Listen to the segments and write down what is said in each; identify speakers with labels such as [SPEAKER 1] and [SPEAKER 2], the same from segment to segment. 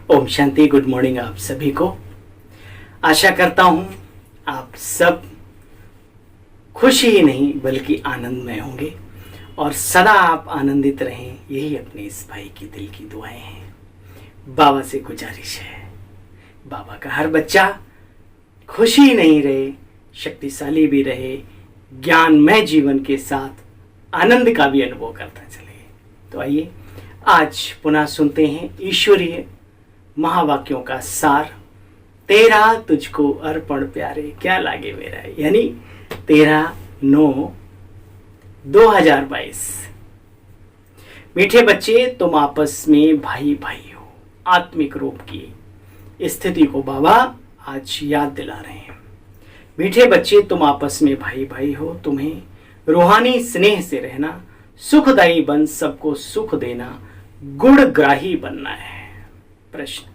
[SPEAKER 1] Om Shanti. Good morning आप सभी को। आशा करता हूँ आप सब खुशी ही नहीं बल्कि आनंदमय होंगे और सदा आप आनंदित रहें, यही अपने इस भाई की दिल की दुआएं हैं। बाबा से गुजारिश है, बाबा का हर बच्चा खुशी नहीं रहे, शक्तिशाली भी रहे, ज्ञानमय जीवन के साथ आनंद का भी अनुभव करता चले। तो आइए आज पुनः सुनते हैं ईश्वरीय महावाक्यों का सार। तेरा तुझको अर्पण प्यारे, क्या लागे मेरा, यानी 13/9/2022। मीठे बच्चे, तुम आपस में भाई भाई हो। आत्मिक रूप की स्थिति को बाबा आज याद दिला रहे हैं। मीठे बच्चे, तुम आपस में भाई भाई हो। तुम्हें रूहानी स्नेह से रहना, सुखदायी बन सबको सुख देना, गुणग्राही बनना है। प्रश्न,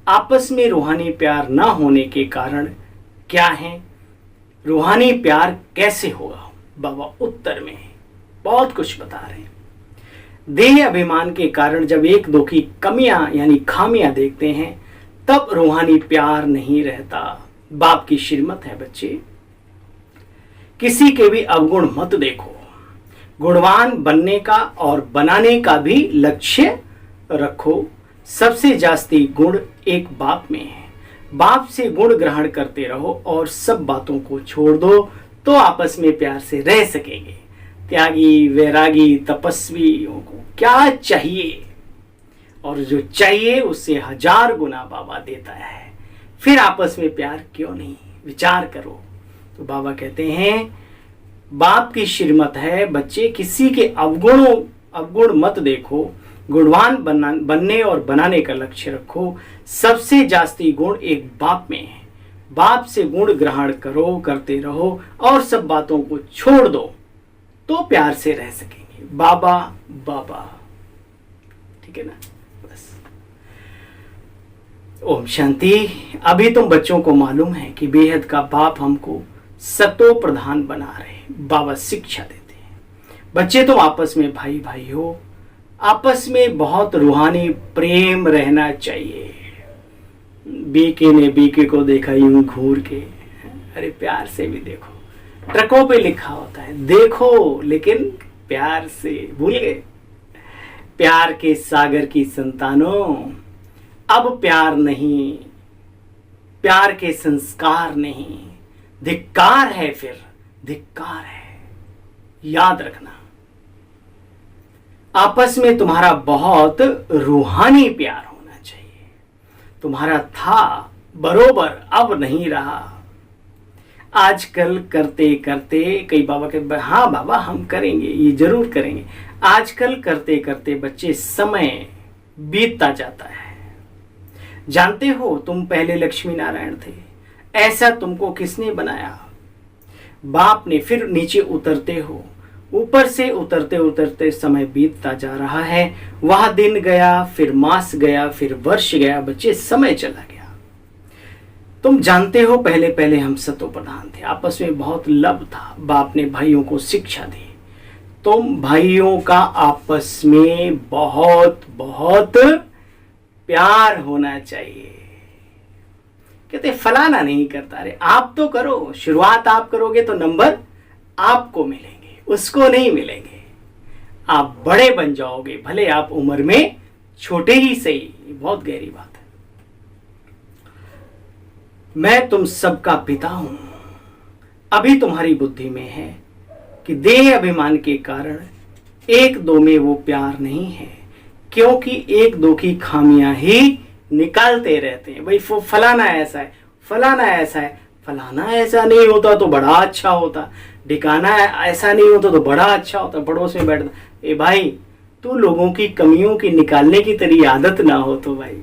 [SPEAKER 1] आपस में रूहानी प्यार न होने के कारण क्या है? रूहानी प्यार कैसे होगा? बाबा उत्तर में बहुत कुछ बता रहे हैं। देह अभिमान के कारण जब एक दो की कमियां यानी खामियां देखते हैं तब रूहानी प्यार नहीं रहता। बाप की श्रीमत है बच्चे, किसी के भी अवगुण मत देखो। गुणवान बनने का और बनाने का भी लक्ष्य रखो। सबसे जास्ती गुण एक बाप में है। बाप से गुण ग्रहण करते रहो और सब बातों को छोड़ दो तो आपस में प्यार से रह सकेंगे। त्यागी, वैरागी, तपस्वियों को क्या चाहिए और जो चाहिए उससे 1000 गुना बाबा देता है। फिर आपस में प्यार क्यों नहीं, विचार करो। तो बाबा कहते हैं बाप की श्रीमत है बच्चे, किसी के अवगुण मत देखो। गुणवान बनने और बनाने का लक्ष्य रखो। सबसे जास्ती गुण एक बाप में है। बाप से गुण ग्रहण करो, करते रहो और सब बातों को छोड़ दो तो प्यार से रह सकेंगे। बाबा बाबा, ठीक है ना? बस ओम शांति। अभी तुम बच्चों को मालूम है कि बेहद का बाप हमको सतो प्रधान बना रहे। बाबा शिक्षा देते हैं बच्चे, तुम आपस में भाई भाई हो। आपस में बहुत रूहानी प्रेम रहना चाहिए। बीके ने बीके को देखा यूं घूर के, अरे प्यार से भी देखो। ट्रकों पे लिखा होता है देखो, लेकिन प्यार से भूल गए। प्यार के सागर की संतानों, अब प्यार नहीं, प्यार के संस्कार नहीं, धिक्कार है। फिर धिक्कार है, याद रखना। आपस में तुम्हारा बहुत रूहानी प्यार होना चाहिए। तुम्हारा था बरोबर, अब नहीं रहा। आजकल करते करते कई बाबा कहते हाँ बाबा हम करेंगे, ये जरूर करेंगे। आजकल करते करते बच्चे समय बीतता जाता है। जानते हो तुम पहले लक्ष्मी नारायण थे, ऐसा तुमको किसने बनाया? बाप ने। फिर नीचे उतरते हो, ऊपर से उतरते उतरते समय बीतता जा रहा है। वह दिन गया, फिर मास गया, फिर वर्ष गया, बच्चे समय चला गया। तुम जानते हो पहले पहले हम सतो प्रधान थे, आपस में बहुत लब था। बाप ने भाइयों को शिक्षा दी, तुम भाइयों का आपस में बहुत बहुत प्यार होना चाहिए। कहते फलाना नहीं करता, अरे आप तो करो। शुरुआत आप करोगे तो नंबर आपको मिलेंगे, उसको नहीं मिलेंगे। आप बड़े बन जाओगे, भले आप उम्र में छोटे ही सही। बहुत गहरी बात है। मैं तुम सबका पिता हूं। अभी तुम्हारी बुद्धि में है कि देह अभिमान के कारण एक दो में वो प्यार नहीं है, क्योंकि एक दो की खामियां ही निकालते रहते हैं। भाई वो फलाना ऐसा है, फलाना ऐसा है, फलाना ऐसा नहीं होता तो बड़ा अच्छा होता, ठिकाना ऐसा नहीं होता तो बड़ा अच्छा होता। पड़ोस में बैठता, ए भाई तू लोगों की कमियों की निकालने की तेरी आदत ना हो तो भाई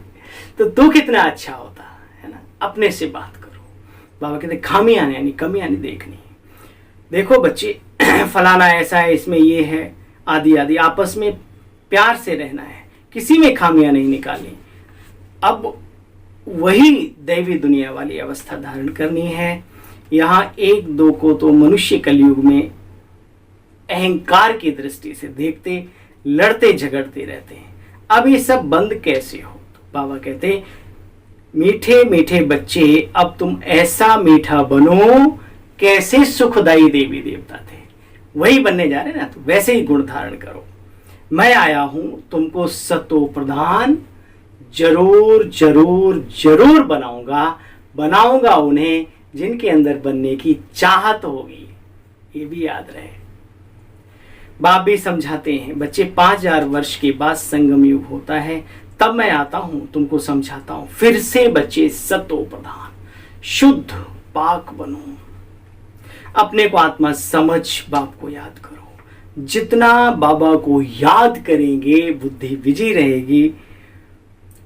[SPEAKER 1] तो तू कितना अच्छा होता है ना। अपने से बात करो। बाबा कहते खामियां यानी कमियां नहीं देखनी। देखो बच्चे फलाना ऐसा है, इसमें ये है, आदि आदि। आपस में प्यार से रहना है, किसी में खामियां नहीं निकालनी। अब वही दैवी दुनिया वाली अवस्था धारण करनी है। यहाँ एक दो को तो मनुष्य कलयुग में अहंकार की दृष्टि से देखते, लड़ते झगड़ते रहते हैं। अब ये सब बंद कैसे हो? तो बाबा कहते मीठे मीठे बच्चे अब तुम ऐसा मीठा बनो कैसे सुखदाई देवी देवता थे, वही बनने जा रहे ना, तो वैसे ही गुण धारण करो। मैं आया हूं तुमको सतो प्रधान जरूर जरूर जरूर बनाऊंगा उन्हें जिनके अंदर बनने की चाहत होगी, ये भी याद रहे। बाप भी समझाते हैं बच्चे 5000 वर्ष के बाद संगम युग होता है, तब मैं आता हूं तुमको समझाता हूं, फिर से बच्चे सतो प्रधान शुद्ध पाक बनो, अपने को आत्मा समझ बाप को याद करो। जितना बाबा को याद करेंगे बुद्धि विजयी रहेगी,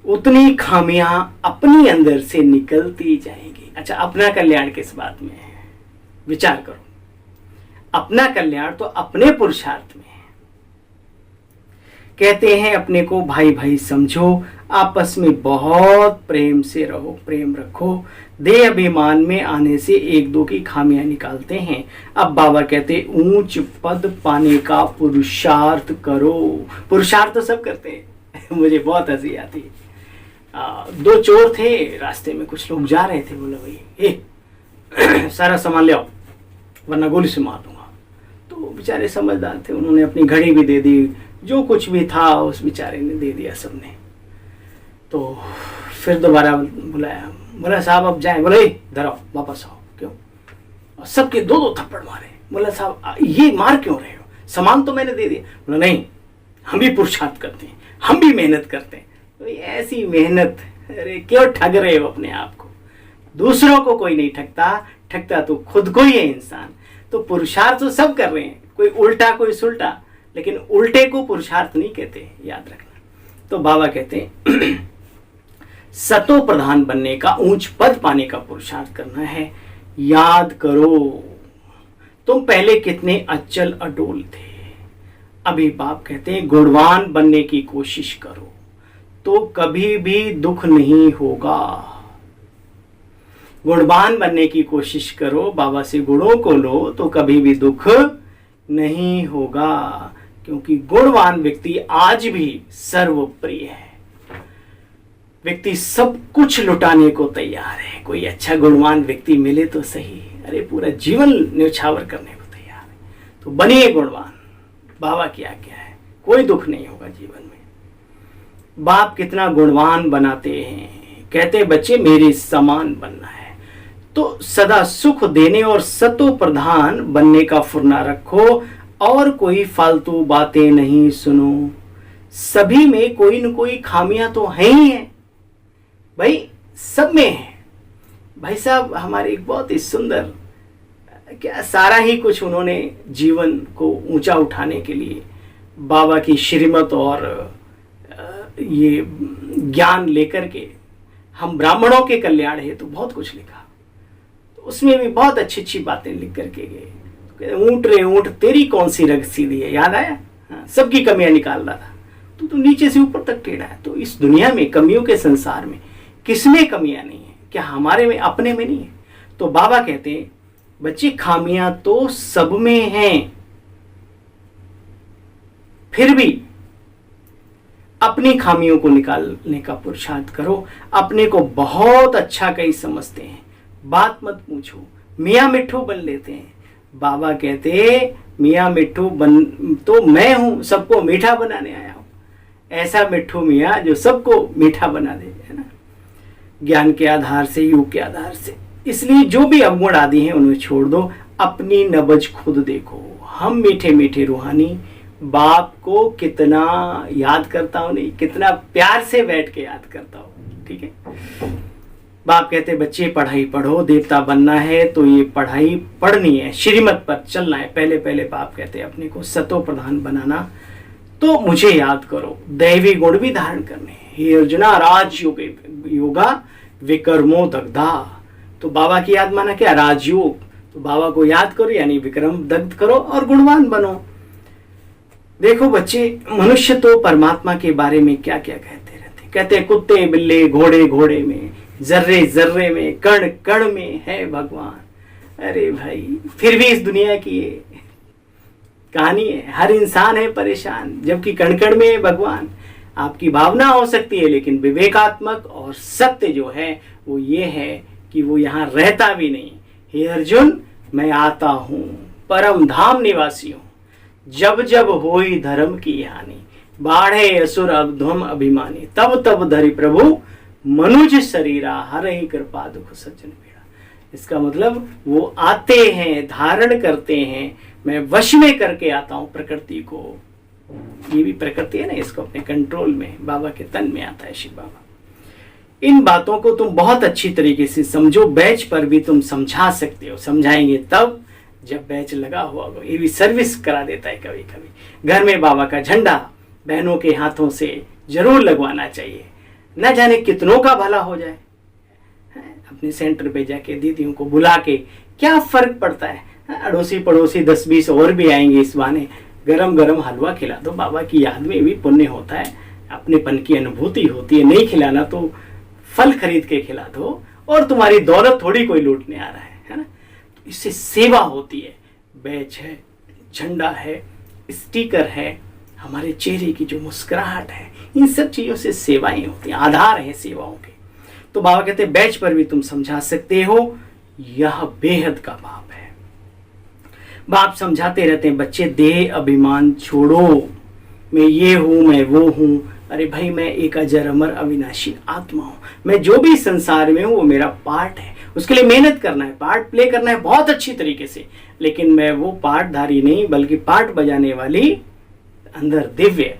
[SPEAKER 1] उतनी खामियां अपनी अंदर से निकलती जाएंगी। अच्छा, अपना कल्याण किस बात में है, विचार करो। अपना कल्याण तो अपने पुरुषार्थ में है। कहते हैं अपने को भाई भाई समझो, आपस में बहुत प्रेम से रहो, प्रेम रखो। देह अभिमान में आने से एक दो की खामियां निकालते हैं। अब बाबा कहते ऊंच पद पाने का पुरुषार्थ करो। पुरुषार्थ तो सब करते हैं। मुझे बहुत हंसी आती है। 2 चोर थे रास्ते में, कुछ लोग जा रहे थे, बोला भाई सारा सामान ले आओ वरना गोली से मार दूंगा। तो बेचारे समझदार थे, उन्होंने अपनी घड़ी भी दे दी, जो कुछ भी था उस बेचारे ने दे दिया सबने। तो फिर दोबारा बुलाया, बोला साहब अब जाएं। बोले इधर आओ, वापस आओ। क्यों? और सबके 2-2 थप्पड़ मारे। बोला साहब ये मार क्यों रहे हो, सामान तो मैंने दे दिया। बोला नहीं, हम भी पुरुषार्थ करते हैं, हम भी मेहनत करते हैं। तो ऐसी मेहनत, अरे क्यों ठग रहे हो अपने आप को? दूसरों को कोई नहीं ठगता तो खुद को ही है इंसान। तो पुरुषार्थ तो सब कर रहे हैं, कोई उल्टा कोई सुलटा, लेकिन उल्टे को पुरुषार्थ नहीं कहते, याद रखना। तो बाबा कहते हैं सतो प्रधान बनने का, ऊंच पद पाने का पुरुषार्थ करना है। याद करो तुम पहले कितने अचल अडोल थे। अभी बाप कहते हैं गुणवान बनने की कोशिश करो तो कभी भी दुख नहीं होगा। गुणवान बनने की कोशिश करो, बाबा से गुणों को लो तो कभी भी दुख नहीं होगा, क्योंकि गुणवान व्यक्ति आज भी सर्वप्रिय है। व्यक्ति सब कुछ लुटाने को तैयार है। कोई अच्छा गुणवान व्यक्ति मिले तो सही, अरे पूरा जीवन न्यौछावर करने को तैयार है। तो बनिए गुणवान, बाबा की आज्ञा है, कोई दुख नहीं होगा जीवन में। बाप कितना गुणवान बनाते हैं, कहते बच्चे मेरे समान बनना है। तो सदा सुख देने और सतो प्रधान बनने का फुरना रखो और कोई फालतू बातें नहीं सुनो। सभी में कोई न कोई खामियां तो है ही है भाई, सब में है। भाई साहब हमारे एक बहुत ही सुंदर, क्या सारा ही कुछ उन्होंने जीवन को ऊंचा उठाने के लिए बाबा की श्रीमत और ये ज्ञान लेकर के हम ब्राह्मणों के कल्याण है तो बहुत कुछ लिखा। तो उसमें भी बहुत अच्छी अच्छी बातें लिख करके गए। ऊंट रे ऊंट तेरी कौन सी रग सीधी है, याद आया? हाँ, सबकी कमियां निकाल रहा था। तो नीचे से ऊपर तक टेढ़ा है। तो इस दुनिया में, कमियों के संसार में किसमें कमियां नहीं है? क्या हमारे में, अपने में नहीं है? तो बाबा कहते हैं बच्चे खामियां तो सब में हैं, फिर भी अपनी खामियों को निकालने का पुरुषार्थ करो। अपने को बहुत अच्छा कहीं समझते हैं, बात मत पूछो, मियाँ मिट्ठू बन लेते हैं। बाबा कहते मियाँ मिट्ठू बन तो मैं हूं, सबको मीठा बनाने आया हूं। ऐसा मिट्ठू मियाँ जो सबको मीठा बना दे, है ना, ज्ञान के आधार से, युग के आधार से। इसलिए जो भी अवगुण आदि हैं उन्हें छोड़ दो, अपनी नबज खुद देखो। हम मीठे मीठे रूहानी बाप को कितना याद करता हूं, नहीं कितना प्यार से बैठ के याद करता हूं। ठीक है, बाप कहते बच्चे पढ़ाई पढ़ो, देवता बनना है तो ये पढ़ाई पढ़नी है, श्रीमत पर चलना है। पहले पहले बाप कहते अपने को सतो प्रधान बनाना तो मुझे याद करो, दैवी गुण भी धारण करने हैं। हे अर्जुना राजयोग योगा विक्रमो दग्धा। तो बाबा की याद माना क्या? राजयोग। तो बाबा को याद करो यानी विक्रम दग्ध करो और गुणवान बनो। देखो बच्चे, मनुष्य तो परमात्मा के बारे में क्या क्या कहते रहते, कहते कुत्ते बिल्ले घोड़े घोड़े में, जर्रे जर्रे में, कण कण में है भगवान। अरे भाई, फिर भी इस दुनिया की कहानी है, हर इंसान है परेशान, जबकि कण कण में है भगवान। आपकी भावना हो सकती है, लेकिन विवेकात्मक और सत्य जो है वो ये है कि वो यहाँ रहता भी नहीं। हे अर्जुन, मैं आता हूँ, परम धाम निवासी हूँ। जब जब होई धर्म की हानि, बाढ़े असुर अवधम अभिमानी, तब तब धरि प्रभु मनुज शरीरा, हर ही कृपा दुख सज्जन पीड़ा। इसका मतलब वो आते हैं, धारण करते हैं, मैं वश में करके आता हूँ प्रकृति को। ये भी प्रकृति है ना, इसको अपने कंट्रोल में, बाबा के तन में आता है शिव बाबा। इन बातों को तुम बहुत अच्छी तरीके से समझो। बैच पर भी तुम समझा सकते हो, समझाएंगे तब जब बैच लगा हुआ होगा। ये भी सर्विस करा देता है कभी कभी। घर में बाबा का झंडा बहनों के हाथों से जरूर लगवाना चाहिए, न जाने कितनों का भला हो जाए। अपने सेंटर पे जाके दीदियों को बुला के क्या फर्क पड़ता है, अड़ोसी पड़ोसी 10-20 और भी आएंगे, इस बहाने गरम गरम हलवा खिला दो। बाबा की याद में भी पुण्य होता है, अपनेपन की अनुभूति होती है। नहीं खिलाना तो फल खरीद के खिला दो, और तुम्हारी दौलत थोड़ी कोई लूटने आ रहा है ना। तो इससे सेवा होती है। बैच है, झंडा है, स्टिकर है, हमारे चेहरे की जो मुस्कुराहट है, इन सब चीजों से सेवाएं होती हैं, आधार है सेवाओं के। तो बाबा कहते हैं बैच पर भी तुम समझा सकते हो, यह बेहद का बाप है। बाप समझाते रहते हैं, बच्चे देह अभिमान छोड़ो, मैं ये हूं, मैं वो हूं। अरे भाई, मैं एक अजर अमर अविनाशी आत्मा हूं। मैं जो भी संसार में हूं वो मेरा पार्ट है। उसके लिए मेहनत करना है, पार्ट प्ले करना है बहुत अच्छी तरीके से, लेकिन मैं वो पार्टधारी नहीं, बल्कि पार्ट बजाने वाली, अंदर दिव्य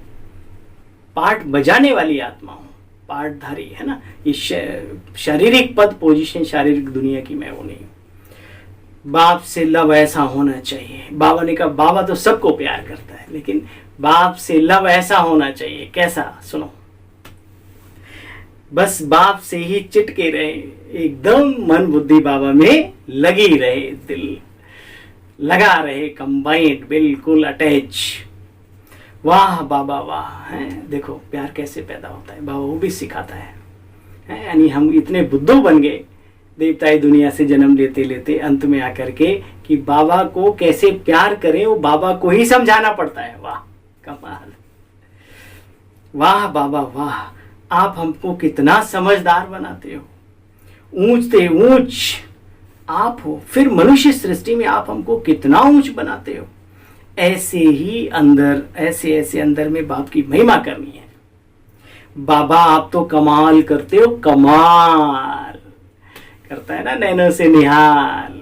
[SPEAKER 1] पार्ट बजाने वाली आत्मा हूं, पार्टधारी है ना। ये शारीरिक पद पोजीशन, शारीरिक दुनिया की मैं वो नहीं हूं। बाप से लव ऐसा होना चाहिए। बाबा ने कहा, बाबा तो सबको प्यार करता है, लेकिन बाप से लव ऐसा होना चाहिए। कैसा? सुनो, बस बाप से ही चिटके रहे, एकदम मन बुद्धि बाबा में लगी रहे, दिल लगा रहे, कंबाइंड, बिल्कुल अटैच। वाह बाबा वाह, है देखो प्यार कैसे पैदा होता है, बाबा वो भी सिखाता है। यानी हम इतने बुद्धू बन गए देवताई दुनिया से जन्म लेते लेते अंत में आकर के कि बाबा को कैसे प्यार करें, वो बाबा को ही समझाना पड़ता है। वाह कमाल, वाह बाबा वाह, आप हमको कितना समझदार बनाते हो। ऊंच से ऊंच आप हो, फिर मनुष्य सृष्टि में आप हमको कितना ऊंच बनाते हो। ऐसे ही अंदर, ऐसे ऐसे अंदर में बाप की महिमा करनी है। बाबा आप तो कमाल करते हो, कमाल करता है ना नैनो से निहाल।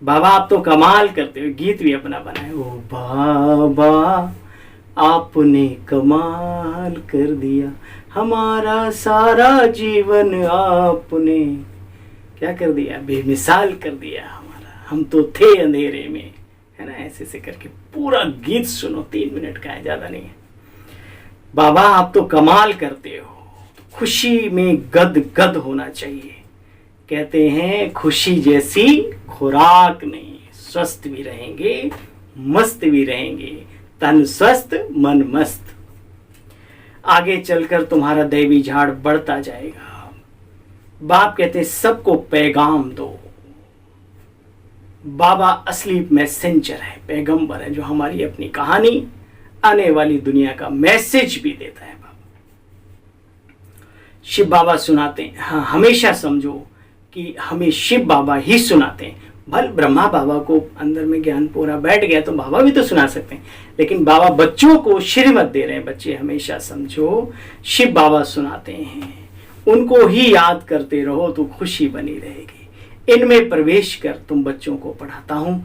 [SPEAKER 1] बाबा आप तो कमाल करते हो, गीत भी अपना बनाए, ओ बाबा आपने कमाल कर दिया, हमारा सारा जीवन आपने क्या कर दिया, बेमिसाल कर दिया हमारा, हम तो थे अंधेरे में, है ना। ऐसे ऐसे करके पूरा गीत सुनो, 3 मिनट का है, ज्यादा नहीं है। बाबा आप तो कमाल करते हो, खुशी में गद गद होना चाहिए। कहते हैं खुशी जैसी खुराक नहीं, स्वस्थ भी रहेंगे, मस्त भी रहेंगे, तन स्वस्थ मन मस्त। आगे चलकर तुम्हारा दैवी झाड़ बढ़ता जाएगा। बाप कहते हैं सबको पैगाम दो। बाबा असली मैसेंजर है, पैगंबर है, जो हमारी अपनी कहानी, आने वाली दुनिया का मैसेज भी देता है। बाबा शिव बाबा सुनाते हैं। हाँ, हमेशा समझो कि हमें शिव बाबा ही सुनाते हैं। भल ब्रह्मा बाबा को अंदर में ज्ञान पूरा बैठ गया तो बाबा भी तो सुना सकते हैं, लेकिन बाबा बच्चों को श्रीमत दे रहे हैं। बच्चे हमेशा समझो शिव बाबा सुनाते हैं, उनको ही याद करते रहो तो खुशी बनी रहेगी। इनमें प्रवेश कर तुम बच्चों को पढ़ाता हूं,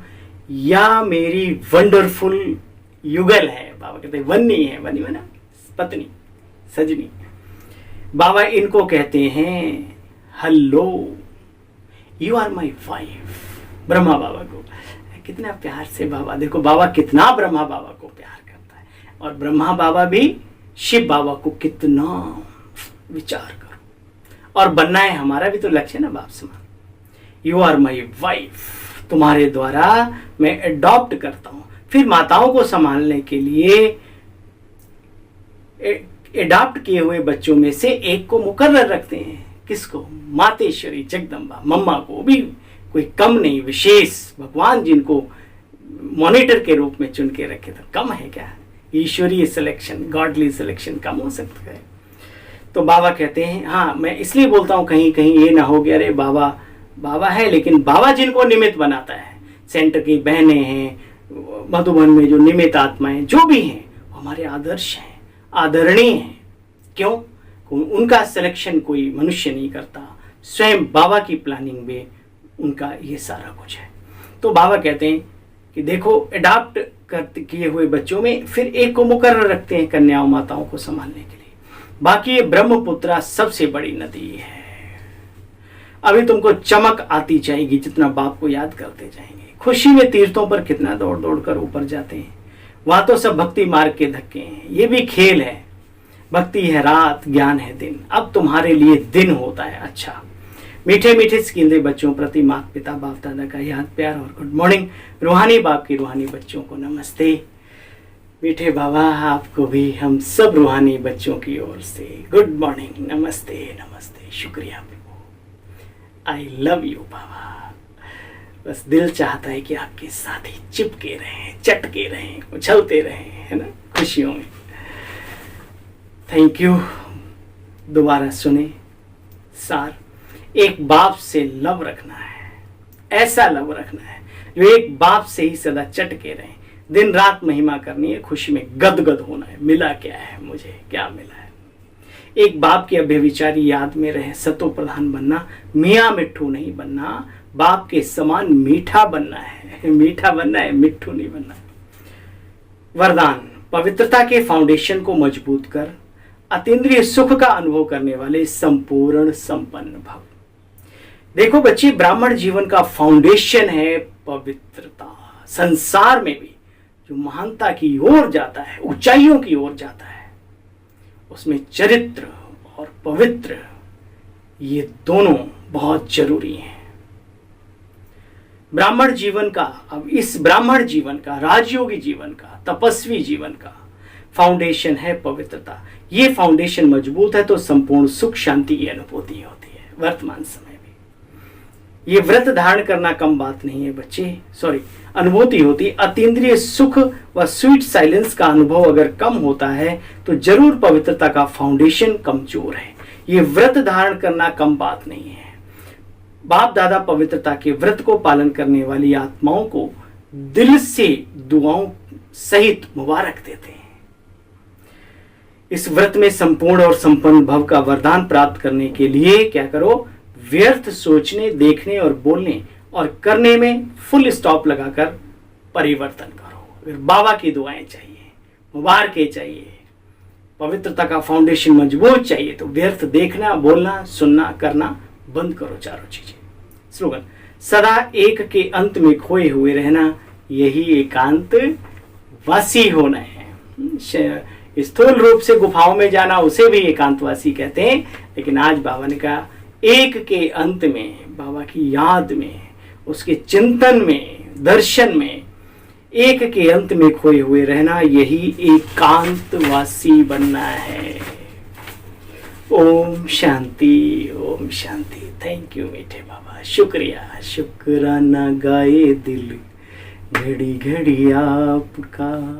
[SPEAKER 1] या मेरी वंडरफुल युगल है। बाबा कहते हैं वन्नी है, वन्नी ना पत्नी, सजनी। बाबा इनको कहते हैं hello, you are my wife. Brahma Baba को कितना प्यार से बाबा, देखो बाबा कितना ब्रह्मा बाबा को प्यार करता है, और ब्रह्मा बाबा भी शिव बाबा को कितना। विचार करो, और बनना है हमारा भी तो लक्ष्य है ना बाप समान। यू आर माई वाइफ, तुम्हारे द्वारा मैं अडॉप्ट करता हूं। फिर माताओं को संभालने के लिए अडॉप्ट किए हुए बच्चों में से एक को मुकर्रर रखते हैं। किसको? मातेश्वरी जगदम्बा, मम्मा को भी कोई कम नहीं, विशेष भगवान जिनको मॉनिटर के रूप में चुन के रखे, तो कम है क्या? ईश्वरीय सिलेक्शन, गॉडली सिलेक्शन कम हो सकता है। तो बाबा कहते हैं, हाँ मैं इसलिए बोलता हूँ कहीं कहीं ये ना हो गया अरे बाबा बाबा है, लेकिन बाबा जिनको निमित्त बनाता है, सेंटर की बहनें हैं, मधुबन में जो निमित्त आत्माएं जो भी हैं, वो हमारे आदर्श हैं, आदरणीय हैं। क्यों? उनका सिलेक्शन कोई मनुष्य नहीं करता, स्वयं बाबा की प्लानिंग में उनका ये सारा कुछ है। तो बाबा कहते हैं कि देखो अडॉप्ट किए हुए बच्चों में फिर एक को मुकर्रर रखते हैं कन्याओं माताओं को संभालने के लिए। बाकी ये ब्रह्मपुत्रा सबसे बड़ी नदी है। अभी तुमको चमक आती जाएगी जितना बाप को याद करते जाएंगे। खुशी में तीर्थों पर कितना दौड़ दौड़ कर ऊपर जाते हैं, वहां तो सब भक्ति मार्ग के धक्के हैं। ये भी खेल है, भक्ति है रात, ज्ञान है दिन। अब तुम्हारे लिए दिन होता है अच्छा। मीठे मीठे स्कींदे बच्चों प्रति माता पिता बाप दादा का याद प्यार और गुड मॉर्निंग। रूहानी बाप की रूहानी बच्चों को नमस्ते। मीठे बाबा आपको भी हम सब रूहानी बच्चों की ओर से गुड मॉर्निंग, नमस्ते नमस्ते, शुक्रिया। आई लव यू बाबा। बस दिल चाहता है कि आपके साथ ही चिपके रहें, चटके रहें, उछलते रहें, है ना, खुशियों में। Thank you. दोबारा सुने सार, एक बाप से लव रखना है, ऐसा लव रखना है जो एक बाप से ही सदा चटके रहे, दिन रात महिमा करनी है, खुशी में गदगद होना है। मिला क्या है मुझे, क्या मिला है? एक बाप की अभ्यविचारी याद में रहे, सतो प्रधान बनना, मियाँ मिट्ठू नहीं बनना, बाप के समान मीठा बनना है। मीठा बनना है, मिट्ठू नहीं बनना। वरदान, पवित्रता के फाउंडेशन को मजबूत कर अतीन्द्रिय सुख का अनुभव करने वाले संपूर्ण संपन्न भव। देखो बच्चे, ब्राह्मण जीवन का फाउंडेशन है पवित्रता। संसार में भी जो महानता की ओर जाता है, ऊंचाइयों की ओर जाता है, उसमें चरित्र और पवित्र ये दोनों बहुत जरूरी हैं। ब्राह्मण जीवन का, अब इस ब्राह्मण जीवन का, राजयोगी जीवन का, तपस्वी जीवन का फाउंडेशन है पवित्रता। ये फाउंडेशन मजबूत है तो संपूर्ण सुख शांति की अनुभूति होती है। वर्तमान समय में ये व्रत धारण करना कम बात नहीं है बच्चे, अनुभूति होती। अतीन्द्रिय सुख व स्वीट साइलेंस का अनुभव अगर कम होता है तो जरूर पवित्रता का फाउंडेशन कमजोर है। ये व्रत धारण करना कम बात नहीं है। बाप दादा पवित्रता के व्रत को पालन करने वाली आत्माओं को दिल से दुआओं सहित मुबारक देते हैं। इस व्रत में संपूर्ण और संपन्न भव का वरदान प्राप्त करने के लिए क्या करो? व्यर्थ सोचने, देखने और बोलने और करने में फुल स्टॉप लगाकर परिवर्तन करो। अगर बाबा की दुआएं चाहिए, मुबारकें चाहिए, पवित्रता का फाउंडेशन मजबूत चाहिए तो व्यर्थ देखना, बोलना, सुनना, करना बंद करो। चारों चीजें। स्लोगन, सदा एक के अंत में खोए हुए रहना, यही एकांत वासी होना है। स्थूल रूप से गुफाओं में जाना उसे भी एकांतवासी कहते हैं, लेकिन आज बाबा ने कहा एक के अंत में, बाबा की याद में, उसके चिंतन में, दर्शन में, एक के अंत में खोए हुए रहना, यही एकांतवासी बनना है। ओम शांति, ओम शांति। थैंक यू मीठे बाबा, शुक्रिया। शुक्राना गाए दिल घड़ी घड़ी आपका।